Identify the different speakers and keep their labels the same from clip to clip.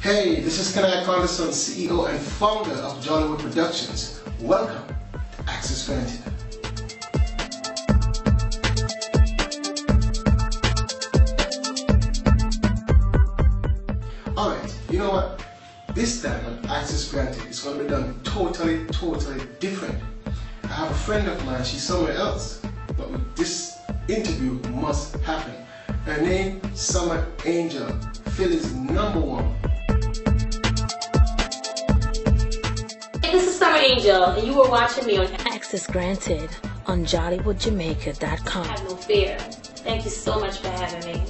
Speaker 1: Hey, this is kanhai Condison, CEO and founder of Jollywood Productions. Welcome to Access Granted. Alright, you know what? This time on Access Granted, it's going to be done totally different. I have a friend of mine, she's somewhere else, but this interview must happen. Her name, Summer Angel, Philly's #1.
Speaker 2: This is Summer Angel, and you were watching me on
Speaker 3: Access Granted on JollywoodJamaica.com.
Speaker 2: Have no fear. Thank you so much for having me.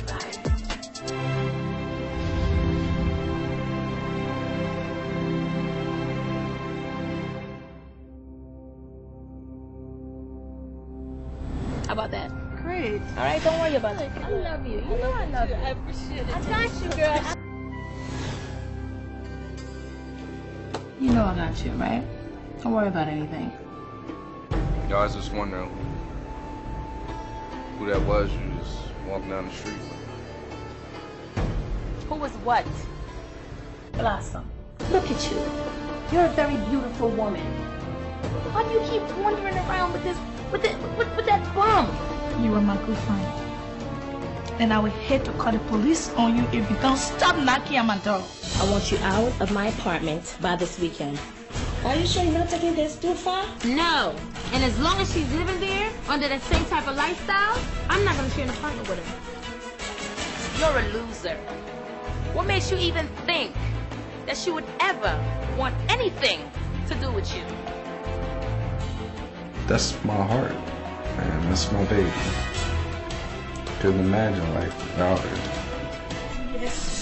Speaker 2: Bye. How about that?
Speaker 4: Great.
Speaker 2: All right, don't worry about it. I love you. You know I love you.
Speaker 4: I appreciate it.
Speaker 2: I got you, girl.
Speaker 4: You know I got you, right? Don't worry about anything.
Speaker 5: Y'all, I was just wondering who that was you just walking down the street.
Speaker 4: Who was what?
Speaker 2: Blossom, look at you. You're a very beautiful woman. Why do you keep wandering around with that bum?
Speaker 4: You are my good friend. And I would hate to call the police on you if you don't stop knocking at my door.
Speaker 3: I want you out of my apartment by this weekend. Are you sure you're not taking this too far?
Speaker 2: No. And as long as she's living there under the same type of lifestyle, I'm not going to share an apartment with her.
Speaker 4: You're a loser. What makes you even think that she would ever want anything to do with you?
Speaker 5: That's my heart, man. That's my baby. Couldn't imagine life without her.
Speaker 4: Yes.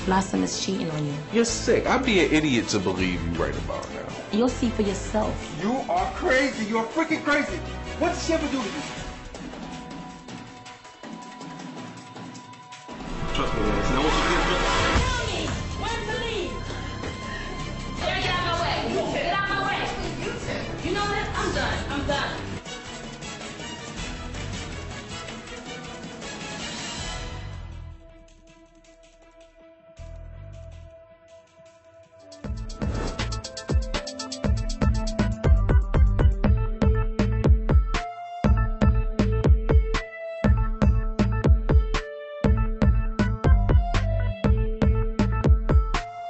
Speaker 4: Blossom is cheating on you.
Speaker 5: You're sick. I'd be an idiot to believe you right about now.
Speaker 4: You'll see for yourself.
Speaker 6: You are crazy. You're freaking crazy. What did she ever do to you?
Speaker 5: Trust me, man. Now, what you get?
Speaker 2: When to leave? Get out of my way. Get out of my way. You know what? I'm done. I'm done.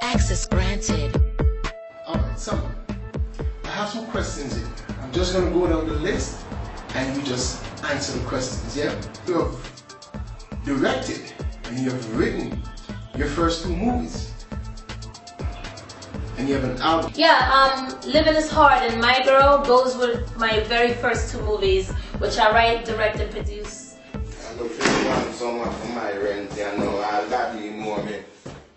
Speaker 3: Access Granted.
Speaker 1: Alright, Summer, I have some questions here. I'm just going to go down the list and you just answer the questions, yeah? You have directed and you have written your first 2 movies. And you have an album.
Speaker 2: Yeah, Living is Hard and My Girl, those were my very first 2 movies, which I write, direct, and produce.
Speaker 7: I look for someone for my rent, you know, I love you more, me.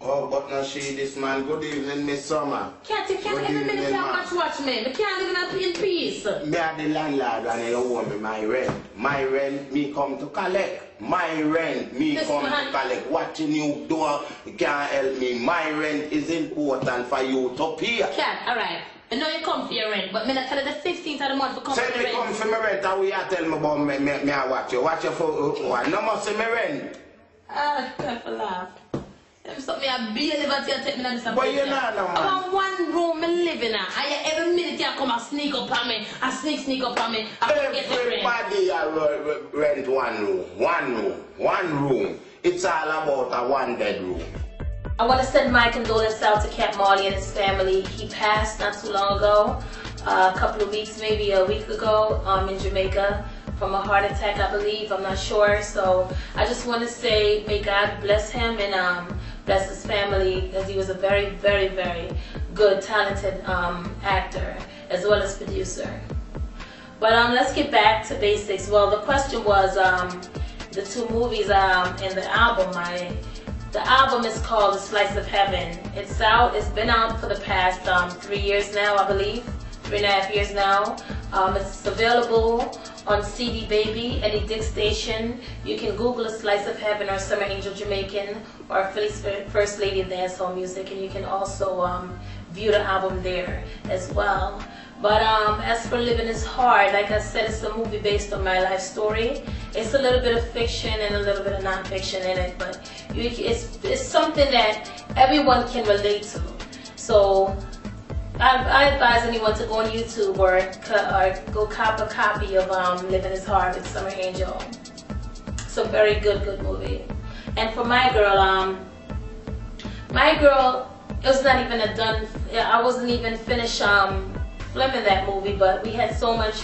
Speaker 7: Oh, but now she, this man, good evening, Miss Summer.
Speaker 2: Can't every minute you watch me. But can't live in peace.
Speaker 7: Me are the landlord and you owe me my rent. My rent, me come to collect. My rent, me come to collect. Watching you do, you can't help me. My rent is important for you to pay.
Speaker 2: Cat, alright. I know you come for your rent, but me not tell you the 15th of the month to come for
Speaker 7: Say
Speaker 2: your
Speaker 7: me
Speaker 2: rent.
Speaker 7: come for my rent, and we are tell me about me I watch you. Watch you for what? No more say me rent.
Speaker 2: Ah, I have to laugh. Them something I barely but you take me on this
Speaker 7: But you know no man.
Speaker 2: I want one room me live in. Every minute you come and sneak up on me. I sneak up on me. I get the rent.
Speaker 7: Everybody rent one room. It's all about a 1-bedroom.
Speaker 2: I want to send my condolences out to Cat Marley and his family. He passed not too long ago, a couple of weeks, maybe a week ago, in Jamaica from a heart attack, I believe. I'm not sure. So I just want to say, may God bless him and bless his family, because he was a very good, talented actor as well as producer. But let's get back to basics. Well, the question was the 2 movies and the album. The album is called A Slice of Heaven. It's out. It's been out for the past 3 years now, I believe. 3.5 years now. It's available on CD Baby, any Dick station. You can Google A Slice of Heaven or Summer Angel Jamaican or Philly's First Lady of Dancehall Music, and you can also view the album there as well. But as for Living is Hard, like I said, it's a movie based on my life story. It's a little bit of fiction and a little bit of non-fiction in it, but it's something that everyone can relate to. So I advise anyone to go on YouTube or go cop a copy of Living is Hard with Summer Angel. It's a very good movie. And for My Girl, it was not even I wasn't even finished filming that movie, but we had so much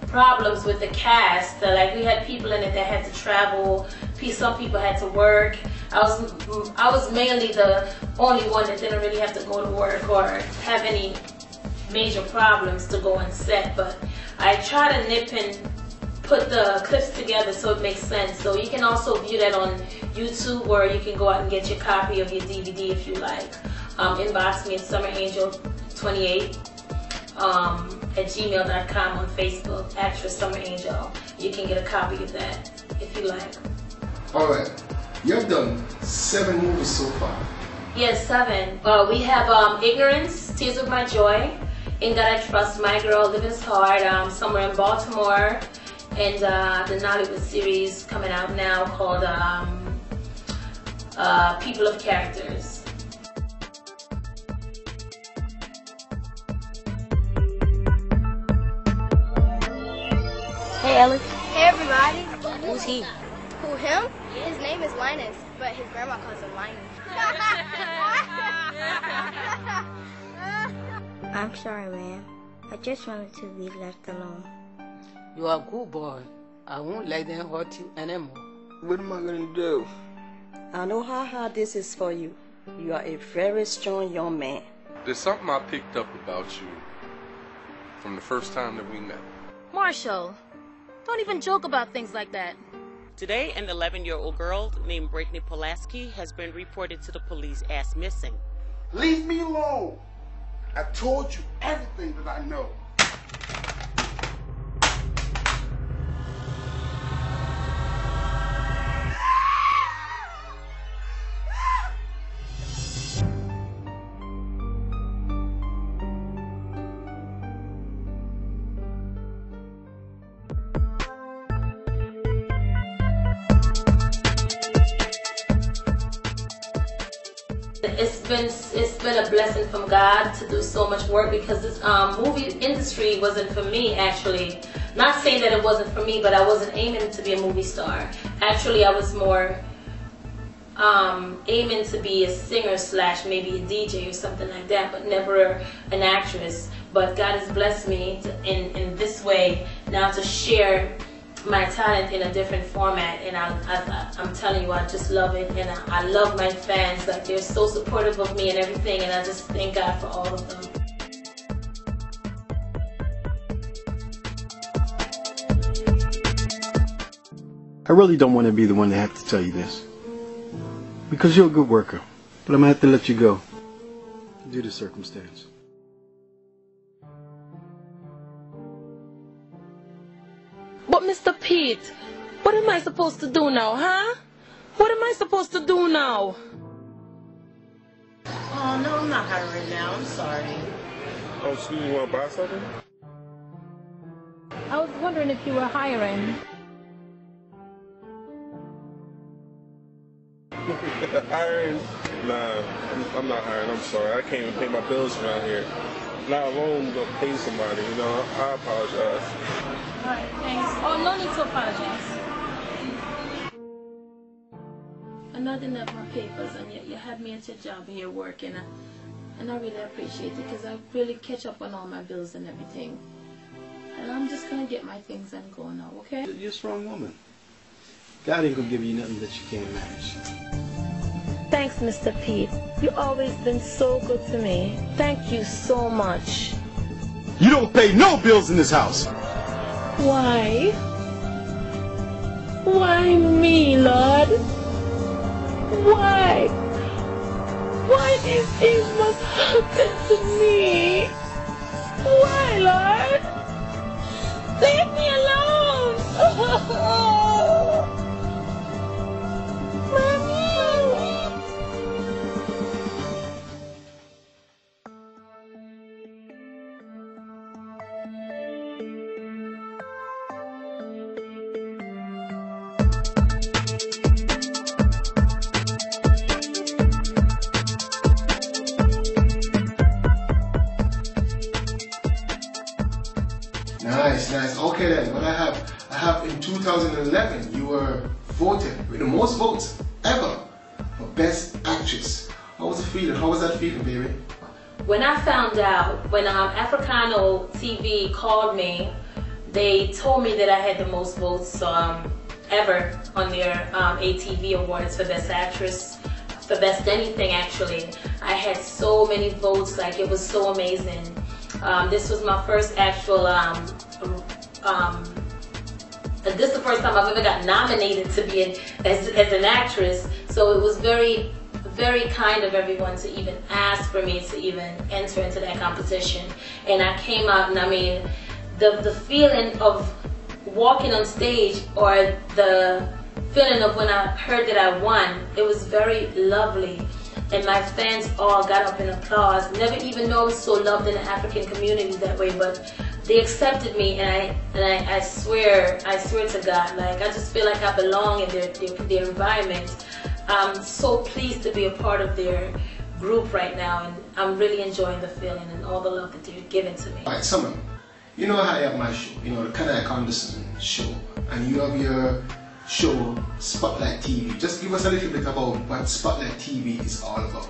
Speaker 2: problems with the cast. Like, we had people in it that had to travel, some people had to work. I was mainly the only one that didn't really have to go to work or have any major problems to go on set, but I try to nip and put the clips together so it makes sense. So you can also view that on YouTube, or you can go out and get your copy of your DVD if you like. Inbox me at SummerAngel28 at gmail.com, on Facebook, actress Summer Angel. You can get a copy of that if you like.
Speaker 1: Alright, you've done 7 movies so far.
Speaker 2: Yes, 7. We have Ignorance, Tears of My Joy, In God I Trust, My Girl, Living is Hard, Somewhere in Baltimore, and the Nollywood series coming out now called People of Characters.
Speaker 3: Hey, Ellis.
Speaker 8: Hey everybody.
Speaker 3: Who's he?
Speaker 8: Who, him? His name is Linus, but his grandma calls him Linus.
Speaker 9: I'm sorry, man. I just wanted to be left alone.
Speaker 10: You are a good boy. I won't let them hurt you anymore.
Speaker 6: What am I gonna do?
Speaker 11: I know how hard this is for you. You are a very strong young man.
Speaker 12: There's something I picked up about you from the first time that we met.
Speaker 4: Marshall, don't even joke about things like that.
Speaker 13: Today, an 11-year-old girl named Brittany Pulaski has been reported to the police as missing.
Speaker 6: Leave me alone. I told you everything that I know.
Speaker 2: It's been a blessing from God to do so much work, because this movie industry wasn't for me, actually. Not saying that it wasn't for me, but I wasn't aiming to be a movie star. Actually, I was more aiming to be a singer / maybe a DJ or something like that, but never an actress. But God has blessed me in this way now to share my talent in a different format, and I'm telling you, I just love it, and I love my fans. Like, they're so supportive of me and everything, and I just thank God for all of them.
Speaker 14: I really don't want to be the one to have to tell you this, because you're a good worker, but I'm going to have to let you go due to circumstance.
Speaker 3: But Mr. Pete, what am I supposed to do now, huh? What am I supposed to do now?
Speaker 11: Oh, no, I'm not hiring now. I'm sorry.
Speaker 12: Oh, so you want to buy something?
Speaker 2: I was wondering if you were hiring.
Speaker 12: Hiring? Nah, I'm not hiring. I'm sorry. I can't even pay my bills around here. Not alone to pay somebody, you know. I apologize.
Speaker 2: Alright, thanks. Oh, no need to apologize. I know I didn't have my papers, and yet you had me at your job and you're working, and I really appreciate it, because I really catch up on all my bills and everything. And I'm just going to get my things and go now, okay?
Speaker 14: You're a strong woman. God ain't going to give you nothing that you can't manage.
Speaker 3: Thanks, Mr. Pete. You've always been so good to me. Thank you so much.
Speaker 14: You don't pay no bills in this house.
Speaker 3: Why? Why me, Lord? Why? Why these things must happen to me? Why, Lord? Leave me alone! Mommy!
Speaker 1: Nice, nice. Okay then, what I have in 2011, you were voted with the most votes ever for Best Actress. How was it feeling? How was that feeling, baby?
Speaker 2: When I found out, when Africano TV called me, they told me that I had the most votes ever on their ATV Awards for Best Actress, for Best Anything actually. I had so many votes, like it was so amazing. This was my first actual, this is the first time I've ever got nominated to be as an actress, so it was very, very kind of everyone to even ask for me to even enter into that competition. And I came out, and I mean, the feeling of walking on stage, or the feeling of when I heard that I won, it was very lovely. And my fans all got up in applause. Never even know I was so loved in the African community that way, but they accepted me, and I swear to God, like I just feel like I belong in their environment. I'm so pleased to be a part of their group right now, and I'm really enjoying the feeling and all the love that they're giving to me.
Speaker 1: Alright, Summer, you know how I have my show, you know, the kanhai Condison show, and you have your show Spotlight TV. Just give us a little bit about what Spotlight TV is all about.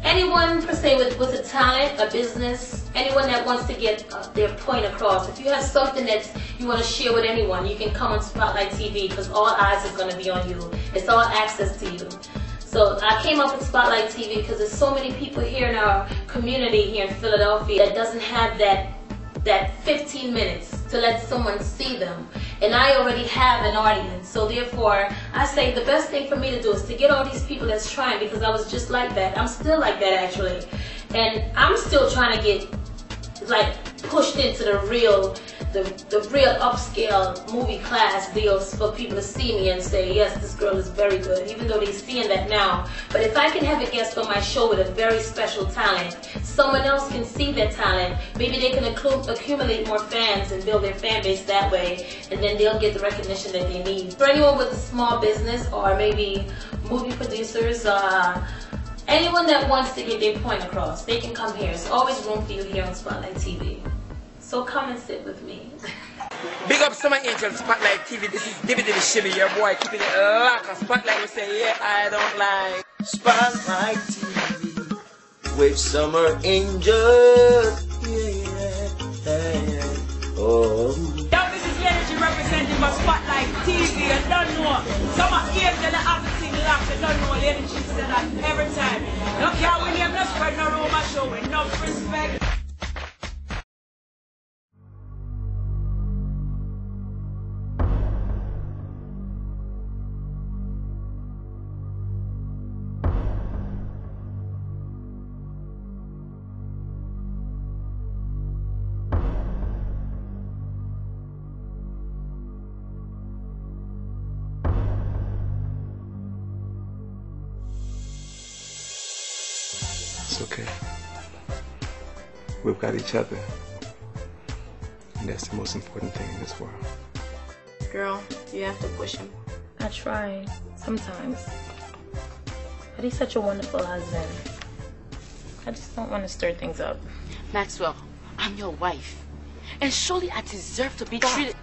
Speaker 2: Anyone per se with a talent, a business, anyone that wants to get their point across. If you have something that you want to share with anyone, you can come on Spotlight TV, because all eyes is going to be on you. It's all access to you. So I came up with Spotlight TV because there's so many people here in our community here in Philadelphia that doesn't have that 15 minutes to let someone see them. And I already have an audience, so therefore I say the best thing for me to do is to get all these people that's trying, because I was just like that. I'm still like that actually, and I'm still trying to get like pushed into the real upscale movie class deals for people to see me and say, yes, this girl is very good, even though they're seeing that now. But if I can have a guest on my show with a very special talent, someone else can see that talent, maybe they can accumulate more fans and build their fan base that way, and then they'll get the recognition that they need. For anyone with a small business, or maybe movie producers, anyone that wants to get their point across, they can come here. There's always room for you here on Spotlight TV. So come and sit with me.
Speaker 15: Big up Summer Angel, Spotlight TV. This is Divi Shimmy, your boy, keeping it locked on Spotlight. We say, yeah, I don't lie.
Speaker 16: Spotlight TV with Summer Angel. Yeah. Oh.
Speaker 17: Yo, this is Energy representing for Spotlight TV. I don't know. Summer Angel, I haven't seen locked. I don't know. Energy said that every time. No care when you're not spreading no rumor show. Enough respect.
Speaker 5: It's okay. We've got each other. And that's the most important thing in this world.
Speaker 3: Girl, you have to push him. I try, sometimes. But he's such a wonderful husband. I just don't want to stir things up.
Speaker 4: Maxwell, I'm your wife. And surely I deserve to be treated...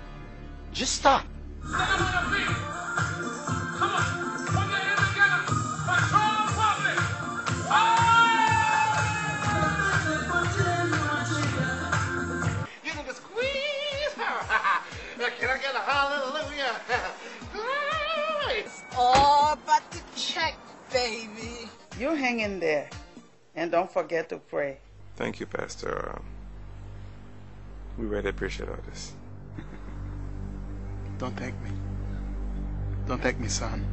Speaker 16: Just stop.
Speaker 6: Can I get a hallelujah?
Speaker 11: Oh, but the check, baby. You hang in there. And don't forget to pray.
Speaker 5: Thank you, Pastor. We really appreciate all this.
Speaker 6: Don't thank me. Don't thank me, son.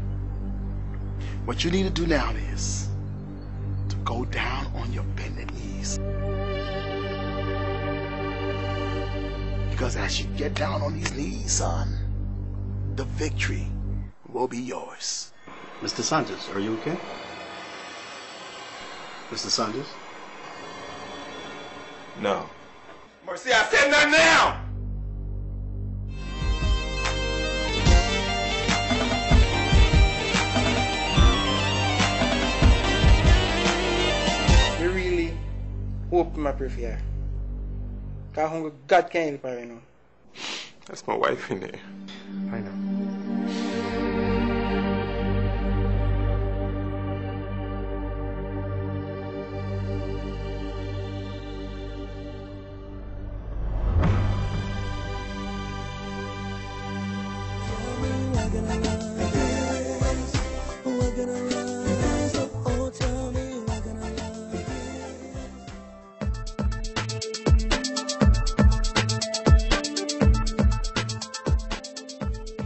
Speaker 6: What you need to do now is to go down on your bended knees. Because as you get down on these knees, son, the victory will be yours.
Speaker 14: Mr. Sanchez, are you okay? Mr. Sanchez?
Speaker 5: No.
Speaker 7: Mercy, I said nothing now!
Speaker 15: We really hope my prayer.
Speaker 14: Because God can't help her, you know.
Speaker 5: That's my wife in there.
Speaker 14: I know.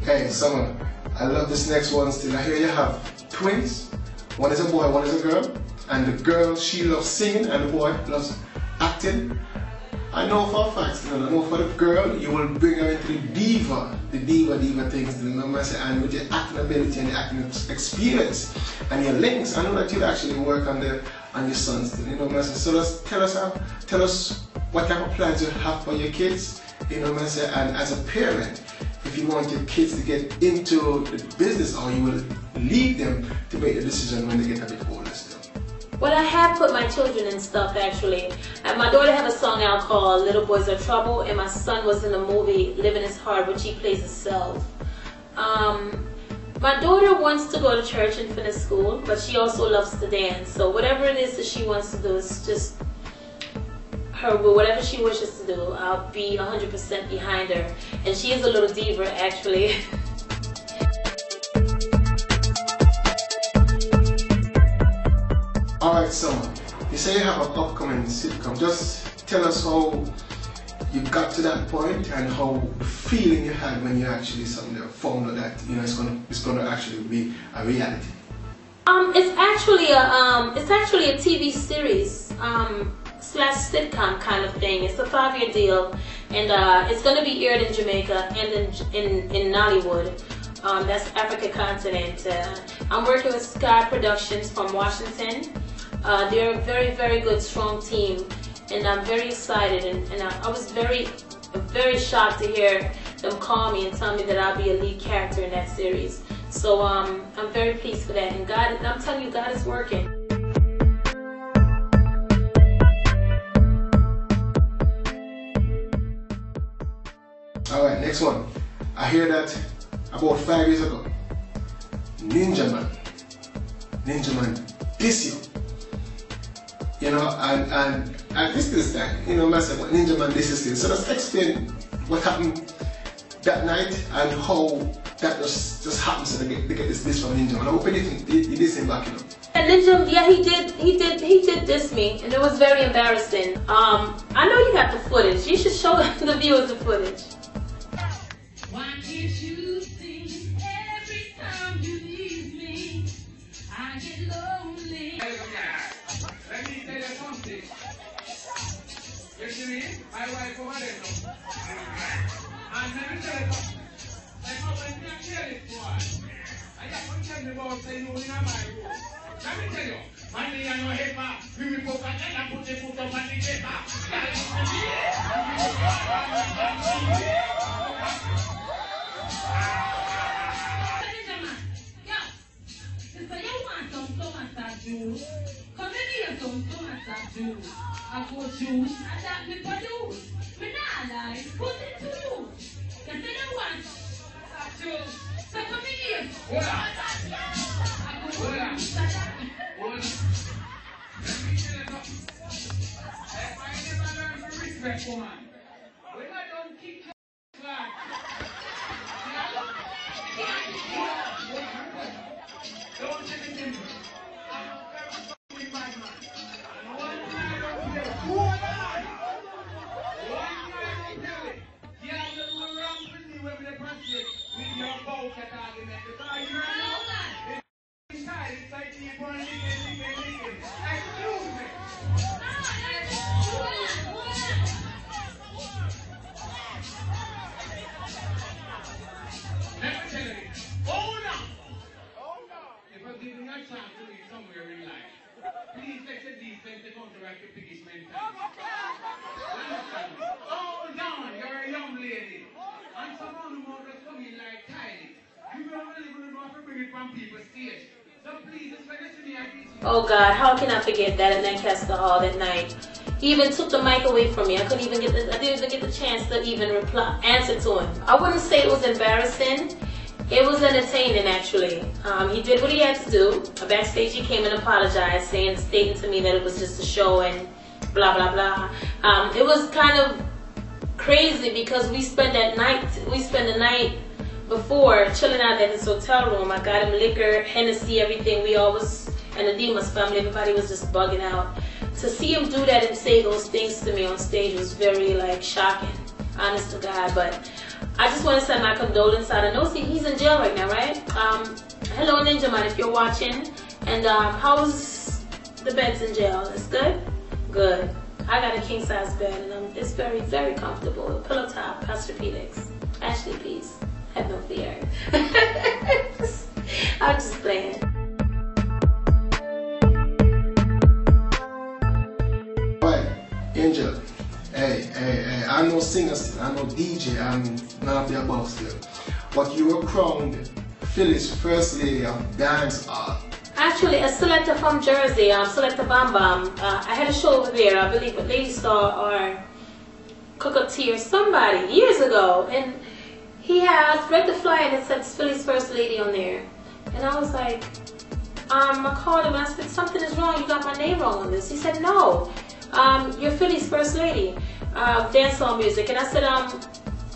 Speaker 1: Hey, Summer, I love this next one still. I hear you have twins. One is a boy, one is a girl. And the girl, she loves singing, and the boy loves acting. I know for a fact, I know for the girl, you will bring her into the diva things, remember I said, and with your acting ability and your acting experience and your links, I know that you'll actually work on your sons still, you know what I said. So just tell us what type of plans you have for your kids, you know what I said, and as a parent, if you want your kids to get into the business, or you will leave them to make the decision when they get a bit older still.
Speaker 2: Well, I have put my children in stuff actually. And my daughter had a song out called Little Boys Are Trouble, and my son was in the movie Living Is Hard, which he plays himself. My daughter wants to go to church and finish school, but she also loves to dance. So whatever it is that she wants to do is just her, whatever she wishes to do, I'll be 100% behind her. And she is a little diva actually.
Speaker 1: Alright, Summer, you say you have an upcoming sitcom. Just tell us how you got to that point and how the feeling you had when you actually found out that it's gonna actually be a reality.
Speaker 2: It's actually a TV series slash sitcom kind of thing. It's a 5-year deal, and it's gonna be aired in Jamaica and in Nollywood. That's Africa continent. I'm working with Sky Productions from Washington. They're a very, very good, strong team, and I'm very excited. And I was very shocked to hear them call me and tell me that I'll be a lead character in that series. So I'm very pleased for that. And God, I'm telling you, God is working.
Speaker 1: All right, next one. I hear that about 5 years ago, Ninja Man, this year. You know, and this time, you know, myself, Ninja Man, this is this. So let's explain what happened that night and how that just happens to get this from Ninja Man. I hope you did same back, you know.
Speaker 2: And Ninja, yeah, he did diss me, and it was very embarrassing. I know you got the footage. You should show the viewers the footage.
Speaker 17: Why can't you sing every time you leave me? I get lonely. Let me tell you something. You see me? My wife over there now. And let me tell you something. Like how when you hear this boy, I just tell me about saying you in my room. Let me tell you, money on your head, ma. We will go back and put the foot on my head, ma. Juice. Come in here, some tomato juice. I go juice, and that me produce. Me nah lie, put it to use. You see the one? Juice. So come in here. Hold on. I go hold on. Hold on. Let me tell you something. If I never learn to respect woman, when I don't kick your flag, don't take it in. Please take the defense to counteract the piggish mentality. Hold on, you're a young lady. And someone who wants to come in like Kylie. You don't really know how to bring it from people's stage.
Speaker 2: Oh God, how can I forget that at Lancaster Hall that night? He even took the mic away from me. I couldn't even get I didn't even get the chance to even answer to him. I wouldn't say it was embarrassing. It was entertaining, actually. He did what he had to do. Backstage, he came and apologized, stating to me that it was just a show and blah blah blah. It was kind of crazy because we spent the night before chilling out at his hotel room. I got him liquor, Hennessy, everything. We all was, and the Demas family, everybody was just bugging out. To see him do that and say those things to me on stage was very like shocking, honest to God. But I just want to send my condolences out. I know he's in jail right now, right? Hello Ninja Man, if you're watching. And how's the beds in jail? It's good? Good. I got a king size bed and it's very, very comfortable. Pillow top, Posturepedics. Ashley, please. Have no fear. I'm just playing.
Speaker 1: Right, Angel. Hey, I'm no singer still, I'm no DJ, I'm none of the above still. But you were crowned Philly's first lady of dance art.
Speaker 2: Actually, a selector from Jersey, Selector Bam Bam. I had a show over there, I believe with Lady Star or Cook Tea or somebody years ago. And he had read the flyer and it said Philly's first lady on there. And I was like, I called him and I said, something is wrong, you got my name wrong on this. He said, no. You're Philly's first lady, dancehall music. And I said,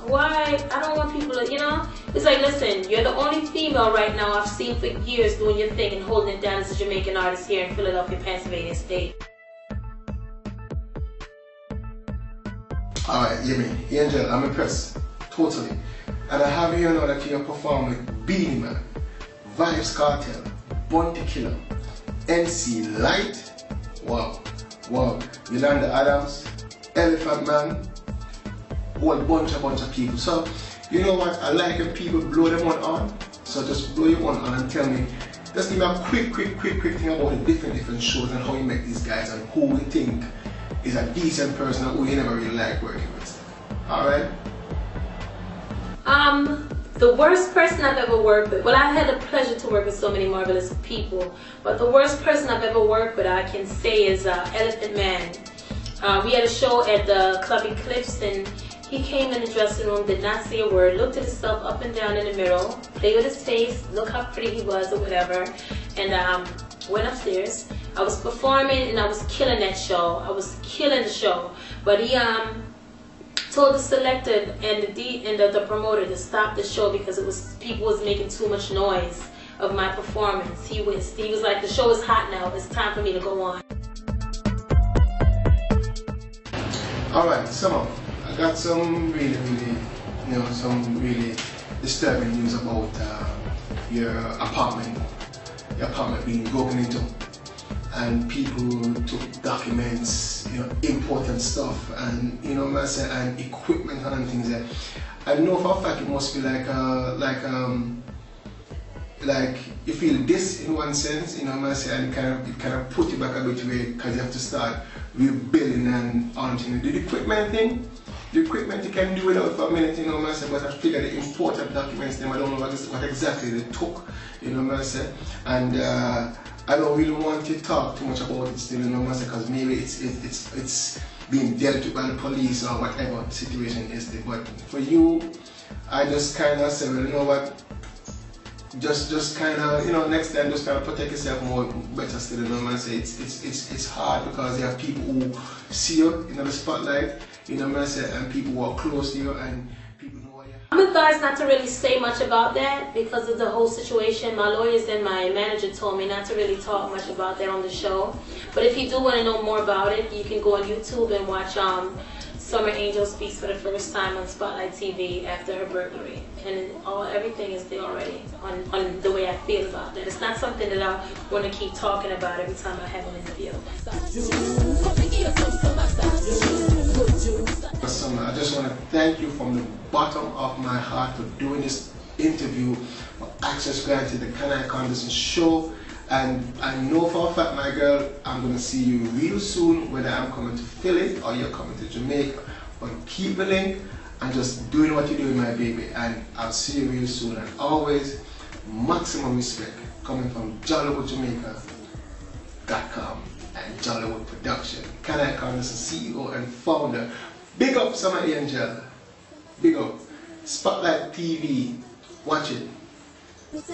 Speaker 2: why? I don't want people to, you know? It's like, listen, you're the only female right now I've seen for years doing your thing and holding it down as a Jamaican artist here in Philadelphia, Pennsylvania State.
Speaker 1: Alright, you mean, Angel, I'm impressed, totally. And I have here now that you have performed with Beanie Man, Vibes Cartel, Bounty Killer, MC Light, wow. Wow, Yolanda Adams, Elephant Man, whole bunch of people. So, you know what, I like when people blow them one on. So just blow your one on and tell me, just give me a quick thing about the different shows and how you met these guys and who you think is a decent person and who you never really like working with. Alright?
Speaker 2: The worst person I've ever worked with, well, I had the pleasure to work with so many marvelous people, but the worst person I've ever worked with, I can say, is Elephant Man. We had a show at the Club Eclipse and he came in the dressing room, did not say a word, looked at himself up and down in the mirror, played with his face, look how pretty he was or whatever, and went upstairs. I was performing and I was killing that show. I was killing the show, but he told the selector and the promoter to stop the show because people was making too much noise of my performance. He was like, the show is hot now, it's time for me to go on.
Speaker 1: Alright, so I got some really, some really disturbing news about your apartment being broken into. And people took documents, important stuff, and and equipment and things like that. I know for a fact it must be like you feel this in one sense, and it kind of put you back a bit away because you have to start rebuilding and all things. The equipment thing, the equipment you can do without for a minute, but I figure the important documents, I don't know what exactly they took, and I don't really want to talk too much about it still, because maybe it's being dealt with by the police or whatever the situation is there. But for you, I just kind of say, well, you know what, just kind of, next time just kind of protect yourself more, better still, it's hard because there are people who see you in the spotlight, and people who are close to you and people know what you
Speaker 2: I'm advised not to really say much about that because of the whole situation. My lawyers and my manager told me not to really talk much about that on the show. But if you do want to know more about it, you can go on YouTube and watch Summer Angel speaks for the first time on Spotlight TV after her burglary. And everything is there already on the way I feel about that. It's not something that I want to keep talking about every time I have an interview.
Speaker 1: I just want to thank you from the bottom of my heart for doing this interview, for access granted the Kanhai Condison show. And I know for a fact, my girl, I'm going to see you real soon, whether I'm coming to Philly or you're coming to Jamaica. But keep the link and just doing what you're doing, my baby. And I'll see you real soon. And always, maximum respect. coming from Jollywood Jamaica.com and Jollywood Production. Kanhai Condison, CEO and founder. Big up Summer Angel. Big up. Spotlight TV. Watch it.
Speaker 18: So